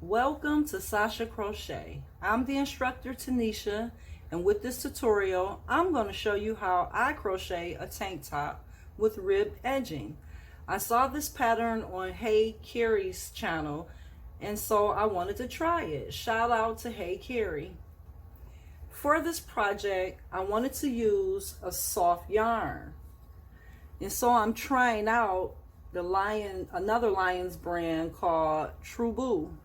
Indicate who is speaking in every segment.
Speaker 1: Welcome to Sasha Crochet. I'm the instructor Tanisha, and with this tutorial I'm going to show you how I crochet a tank top with ribbed edging. I saw this pattern on Hey Carrie's channel, and so I wanted to try it. Shout out to Hey Carrie. For this project I wanted to use a soft yarn, and so I'm trying out another Lion's brand called True Boo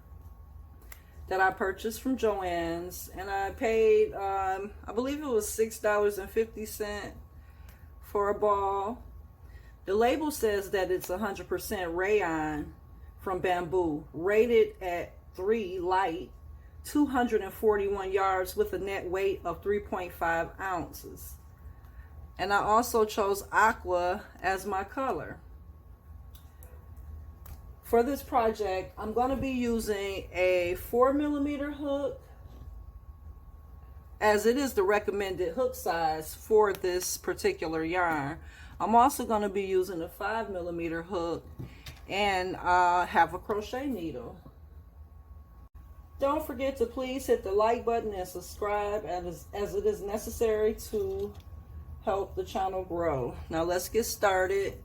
Speaker 1: that I purchased from Joann's, and I paid I believe it was $6.50 for a ball. The label says that it's 100% rayon from bamboo, rated at 3 light, 241 yards with a net weight of 3.5 ounces. And I also chose aqua as my color. For this project, I'm going to be using a 4mm hook, as it is the recommended hook size for this particular yarn. I'm also going to be using a 5mm hook and have a crochet needle. Don't forget to please hit the like button and subscribe, as it is necessary to help the channel grow. Now let's get started.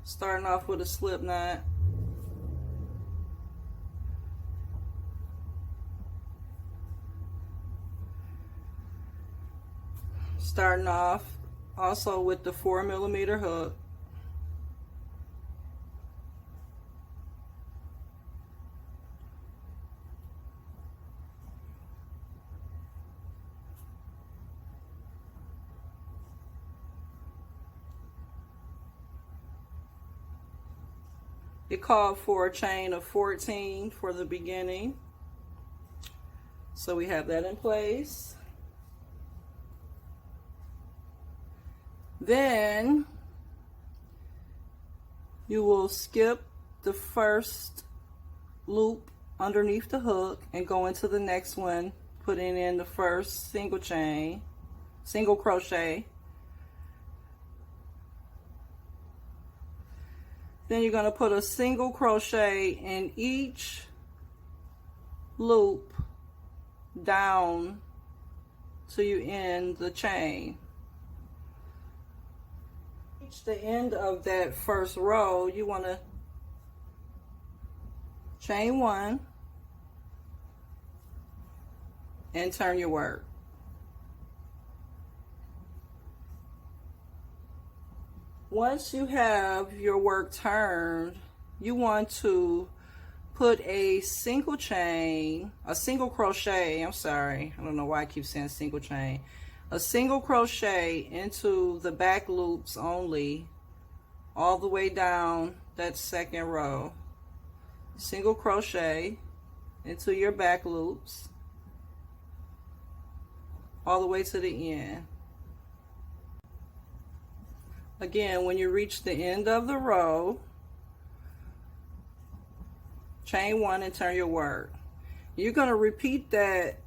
Speaker 1: Starting off with a slip knot. Starting off also with the 4mm hook. It called for a chain of 14 for the beginning. So we have that in place. Then you will skip the first loop underneath the hook and go into the next one, putting in the first single crochet. Then you're going to put a single crochet in each loop down till you end the chain. Reach the end of that first row, you want to chain one and turn your work. Once you have your work turned, you want to put a single crochet, I don't know why I keep saying single chain, a single crochet into the back loops only, all the way down that second row. Single crochet into your back loops, all the way to the end. Again, when you reach the end of the row, chain one and turn your work. You're going to repeat that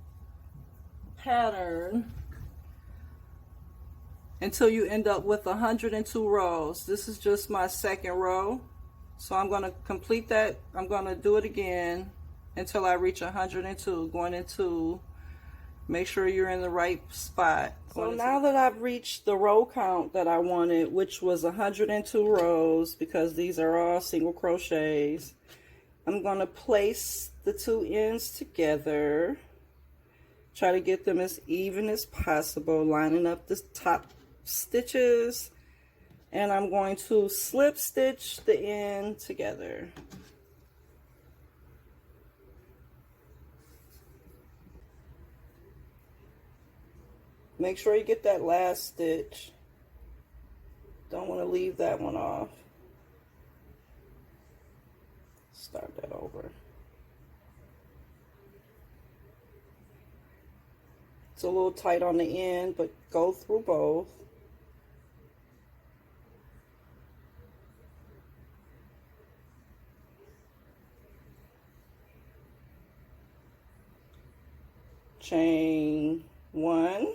Speaker 1: pattern until you end up with 102 rows. This is just my second row, so I'm going to complete that. I'm going to do it again until I reach 102, going into. Make sure you're in the right spot. So now that I've reached the row count that I wanted, which was 102 rows, because these are all single crochets, I'm going to place the two ends together. Try to get them as even as possible, lining up the top stitches. And I'm going to slip stitch the end together. Make sure you get that last stitch. Don't want to leave that one off. Start that over. It's a little tight on the end, but go through both. Chain one.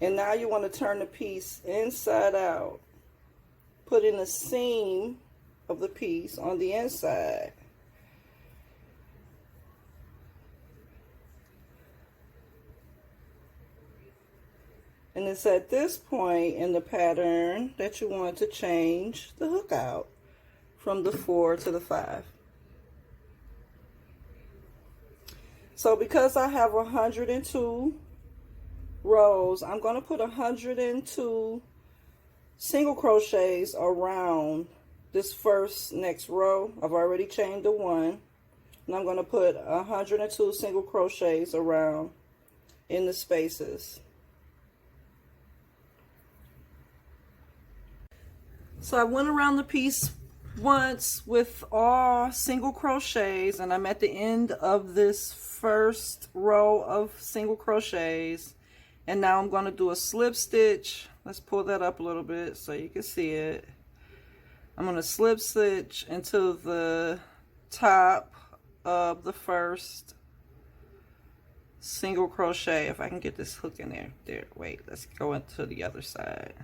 Speaker 1: And now you want to turn the piece inside out. Put in the seam of the piece on the inside. And it's at this point in the pattern that you want to change the hook out from the 4 to the 5. So because I have 102 rows, I'm going to put 102 single crochets around this next row. I've already chained the 1, and I'm going to put 102 single crochets around in the spaces. So I went around the piece once with all single crochets, and I'm at the end of this first row of single crochets, and now I'm going to do a slip stitch. Let's pull that up a little bit so you can see it. I'm going to slip stitch into the top of the first single crochet. If I can get this hook in there. Wait, let's go into the other side.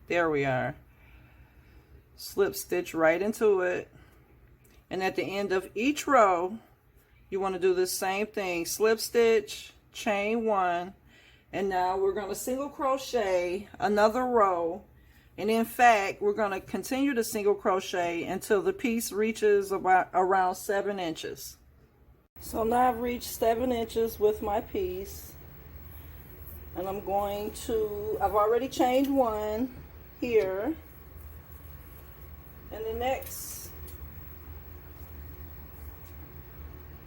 Speaker 1: There we are. Slip stitch right into it, and at the end of each row you want to do the same thing. Slip stitch, chain 1, and now we're going to single crochet another row, and in fact we're going to continue to single crochet until the piece reaches about around 7 inches. So now I've reached 7 inches with my piece, and I've already chained 1 here. And the next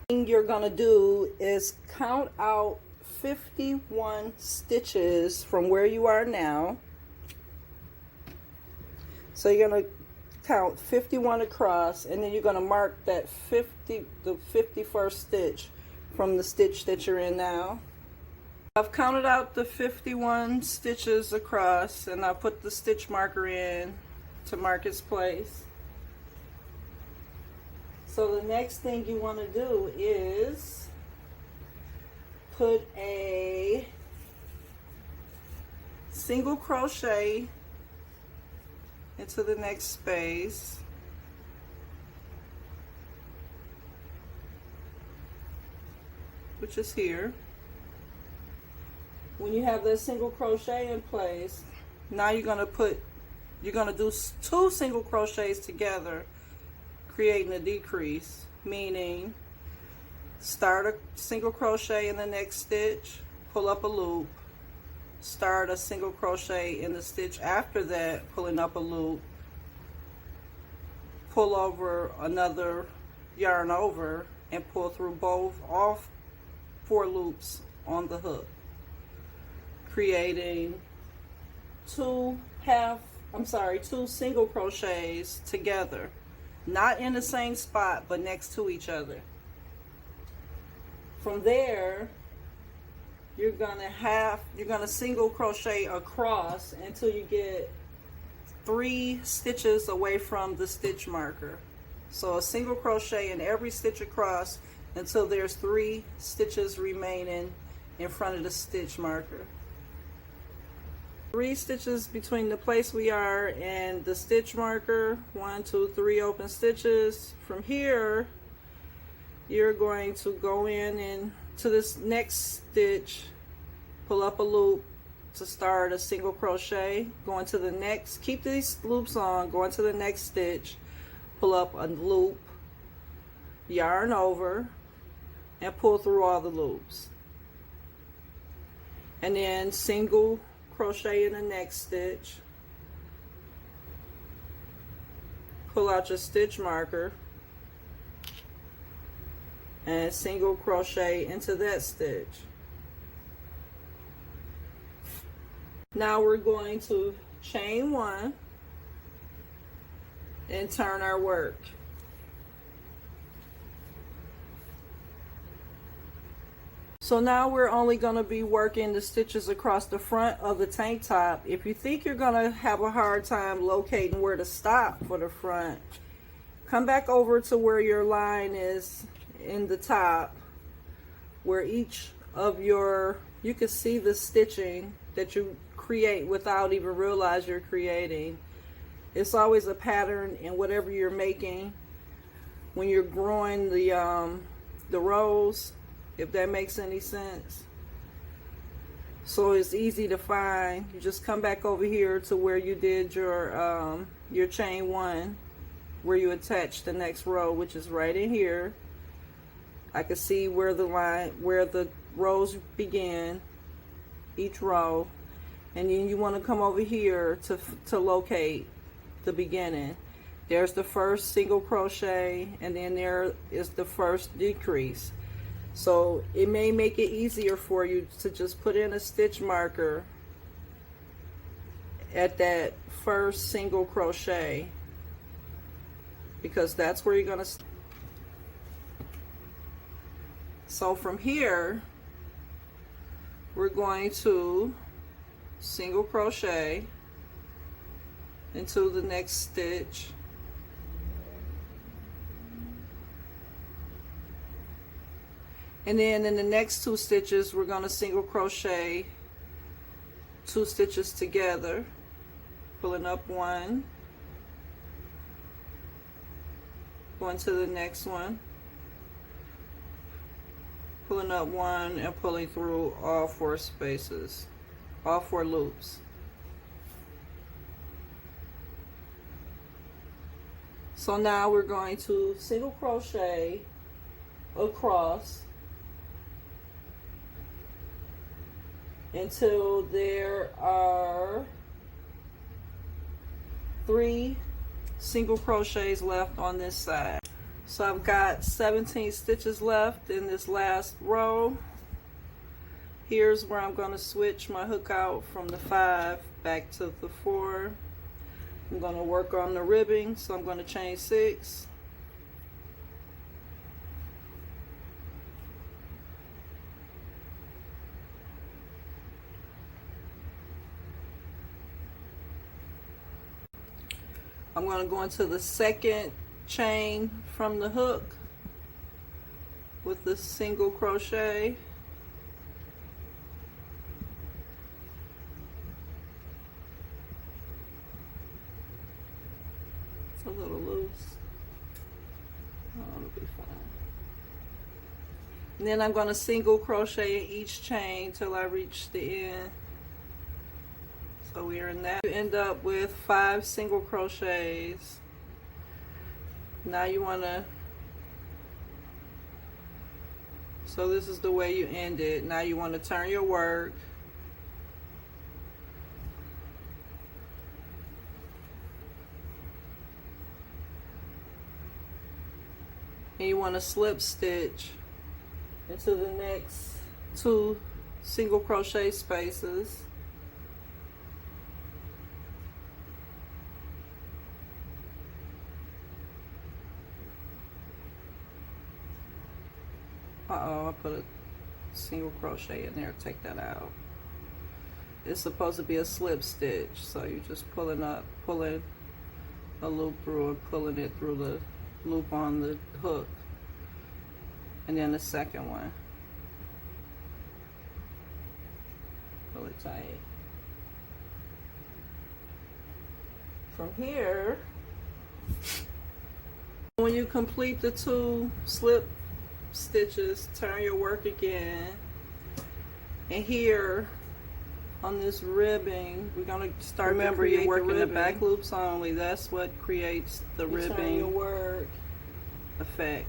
Speaker 1: thing you're going to do is count out 51 stitches from where you are now. So you're going to count 51 across, and then you're going to mark that the 51st stitch from the stitch that you're in now. I've counted out the 51 stitches across, and I put the stitch marker in to mark its place. So the next thing you want to do is put a single crochet into the next space, which is here. When you have that single crochet in place, now you're going to do 2 single crochets together, creating a decrease, meaning start a single crochet in the next stitch, pull up a loop, start a single crochet in the stitch after that, pulling up a loop, pull over another yarn over, and pull through all 4 loops on the hook, creating 2 single crochets together, not in the same spot but next to each other. From there you're gonna single crochet across until you get 3 stitches away from the stitch marker. So a single crochet in every stitch across until there's 3 stitches remaining in front of the stitch marker. 3 stitches between the place we are and the stitch marker. 1, 2, 3 open stitches. From here you're going to go in and to this next stitch, pull up a loop to start a single crochet, go into the next, keep these loops on, go into the next stitch, pull up a loop, yarn over, and pull through all the loops, and then single crochet in the next stitch, pull out your stitch marker, and single crochet into that stitch. Now we're going to chain 1 and turn our work. So now we're only going to be working the stitches across the front of the tank top. If you think you're going to have a hard time locating where to stop for the front, come back over to where your line is in the top, where each of you can see the stitching that you create without even realize you're creating. It's always a pattern in whatever you're making when you're growing the rows, if that makes any sense. So it's easy to find. You just come back over here to where you did your chain one, where you attach the next row, which is right in here. I can see where the rows begin, each row, and then you want to come over here to locate the beginning. There's the first single crochet, and then there is the first decrease. So it may make it easier for you to just put in a stitch marker at that first single crochet, because that's where you're going to. So from here, we're going to single crochet into the next stitch, and then in the next 2 stitches we're going to single crochet 2 stitches together, pulling up 1, going to the next one, pulling up 1, and pulling through all 4 spaces, all 4 loops. So now we're going to single crochet across until there are 3 single crochets left on this side. So I've got 17 stitches left in this last row. Here's where I'm going to switch my hook out from the 5 back to the 4. I'm going to work on the ribbing, so I'm going to chain 6. I'm going to go into the second chain from the hook with the single crochet. It's a little loose. Oh, it'll be fine. And then I'm going to single crochet in each chain till I reach the end. So we're in that. You end up with 5 single crochets. Now you want to, so this is the way you end it. Now you want to turn your work. And you want to slip stitch into the next 2 single crochet spaces. Uh-oh, I put a single crochet in there. Take that out. It's supposed to be a slip stitch, so you're just pulling a loop through and pulling it through the loop on the hook, and then the second one, pull it tight. From here, when you complete the 2 slip stitches, turn your work again, and here on this ribbing we're going to start. Remember, you're working the back loops only. That's what creates the ribbing. Turn your work effect.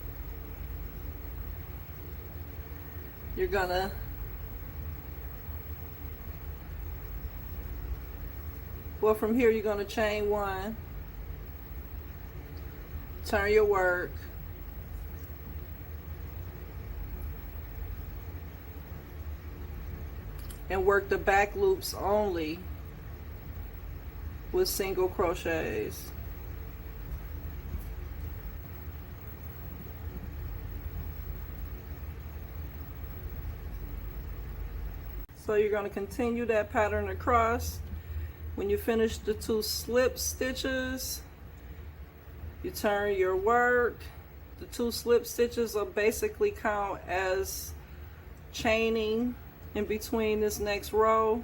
Speaker 1: You're gonna from here you're gonna chain 1, turn your work, and work the back loops only with single crochets. So you're going to continue that pattern across. When you finish the 2 slip stitches, you turn your work. The 2 slip stitches will basically count as chaining in between this next row,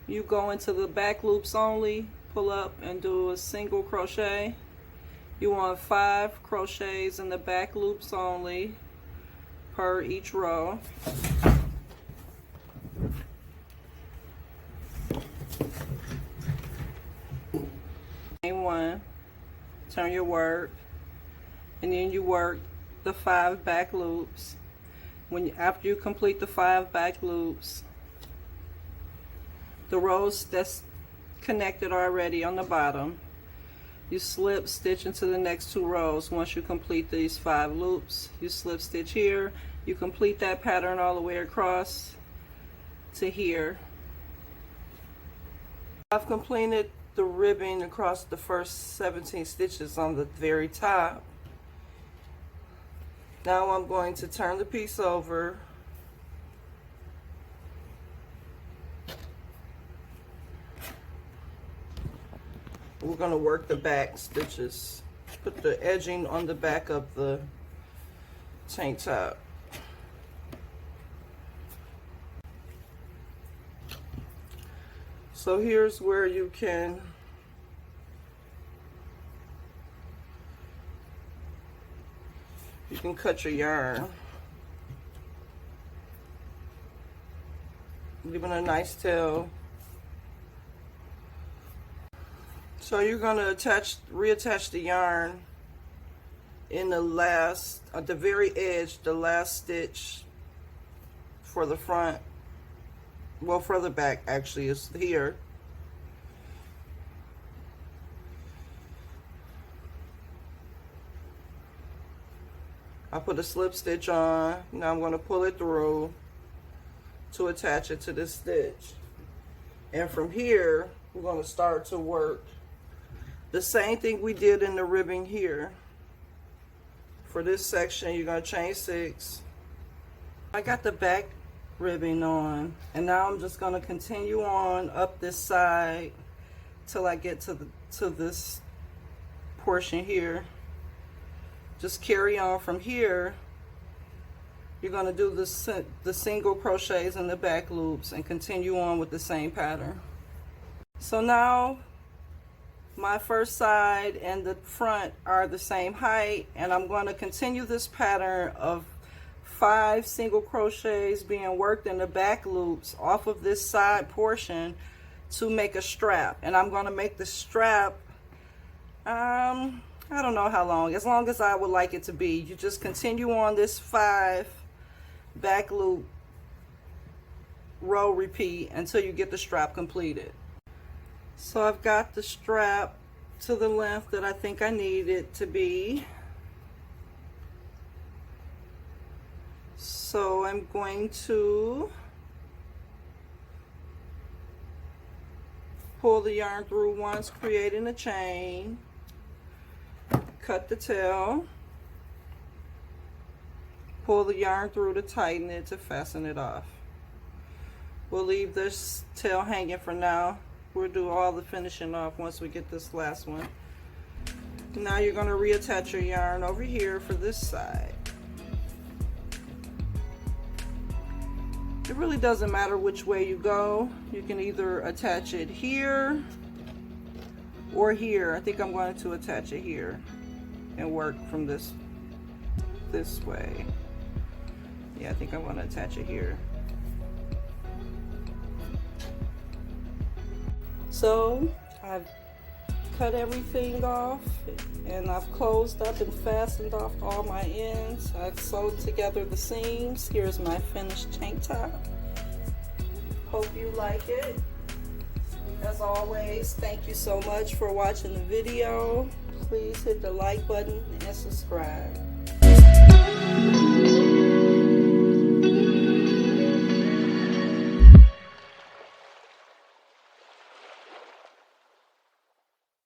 Speaker 1: you go into the back loops only, pull up and do a single crochet. You want 5 crochets in the back loops only per each row. One, turn your work, and then you work the 5 back loops. After you complete the 5 back loops, the rows that's connected already on the bottom, you slip stitch into the next 2 rows. Once you complete these 5 loops, you slip stitch here. You complete that pattern all the way across to here. I've completed the ribbing across the first 17 stitches on the very top. Now I'm going to turn the piece over. We're going to work the back stitches. Put the edging on the back of the tank top. So here's where you can cut your yarn, leaving a nice tail. So you're going to reattach the yarn in the last, at the very edge, the last stitch for the front. Well, for the back actually is here. I put a slip stitch on. Now I'm going to pull it through to attach it to this stitch. And from here, we're going to start to work the same thing we did in the ribbing here. For this section, you're going to chain 6. I got the back ribbing on, and now I'm just going to continue on up this side till I get to this portion here. Just carry on from here. You're going to do the single crochets in the back loops and continue on with the same pattern. So now my first side and the front are the same height, and I'm going to continue this pattern of 5 single crochets being worked in the back loops off of this side portion to make a strap. And I'm going to make the strap, I don't know how long as I would like it to be. You just continue on this 5 back loop row repeat until you get the strap completed. So I've got the strap to the length that I think I need it to be. So I'm going to pull the yarn through once, creating a chain, cut the tail, pull the yarn through to tighten it to fasten it off. We'll leave this tail hanging for now. We'll do all the finishing off once we get this last one. Now you're going to reattach your yarn over here for this side. It really doesn't matter which way you go. You can either attach it here or here. I think I'm going to attach it here and work from this way. Yeah, I think I'm going to attach it here. So I've cut everything off, and I've closed up and fastened off all my ends. I've sewed together the seams. Here's my finished tank top. Hope you like it. As always, thank you so much for watching the video. Please hit the like button and subscribe.